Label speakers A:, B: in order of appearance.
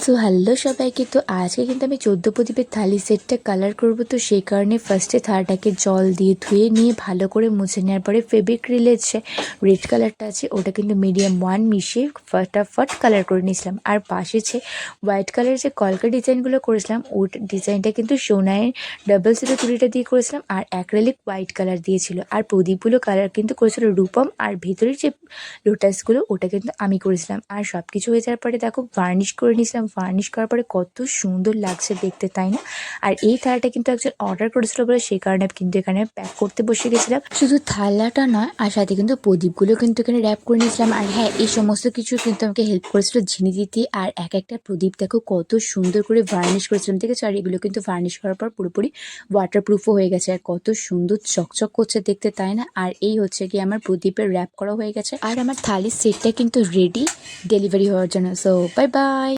A: So hello সবাইকে। তো আজকে কিন্তু আমি 14 প্রদীপের থালি সেটটা কালার করব। তো সেই কারণে ফার্স্টে থালাটাকে জল দিয়ে ধুয়ে নিয়ে ভালো করে মুছে নেওয়ার পরে ফেব্রিক্রিলের যে রেড কালারটা আছে ওটা কিন্তু মিডিয়াম 1 মিশিয়ে ফটাফট কালার করে নিয়েছিলাম। আর পাশে যে হোয়াইট কালারের যে কলকা ডিজাইনগুলো করেছিলাম ওই ডিজাইনটা কিন্তু সোনাইয়ের ডাবল সিরো তুলিটা দিয়ে করেছিলাম আর অ্যাক্রেলিক হোয়াইট কালার দিয়েছিল। আর প্রদীপগুলো কালার কিন্তু করেছিল রূপম, আর ভিতরের যে লোটাসগুলো ওটা কিন্তু আমি করেছিলাম। আর সব কিছু হয়ে যাওয়ার পরে দেখো ভার্নিশ করে নিয়েছিলাম। ভার্নিশ করার পরে কত সুন্দর লাগছে দেখতে, তাই না? আর এই থালাটা কিন্তু একজন অর্ডার করেছিল বলে সেই কারণে কিন্তু এখানে প্যাক করতে বসে গেছিলাম। শুধু থালাটা নয়, আর সাথে কিন্তু প্রদীপগুলো কিন্তু এখানে র্যাপ করে নিয়েছিলাম। আর হ্যাঁ, এই সমস্ত কিছু কিন্তু আমাকে হেল্প করেছিল ঝিনি দিতে। আর এক একটা প্রদীপ দেখো কত সুন্দর করে ভার্নিশ করেছিলাম, ঠিক আছে? আর এগুলো কিন্তু ভার্নিশ করার পর পুরোপুরি ওয়াটারপ্রুফও হয়ে গেছে আর কত সুন্দর চকচক করছে দেখতে, তাই না? আর এই হচ্ছে কি আমার প্রদীপের র্যাপ করা হয়ে গেছে আর আমার থালির সেটটা কিন্তু রেডি ডেলিভারি হওয়ার জন্য। So bye bye.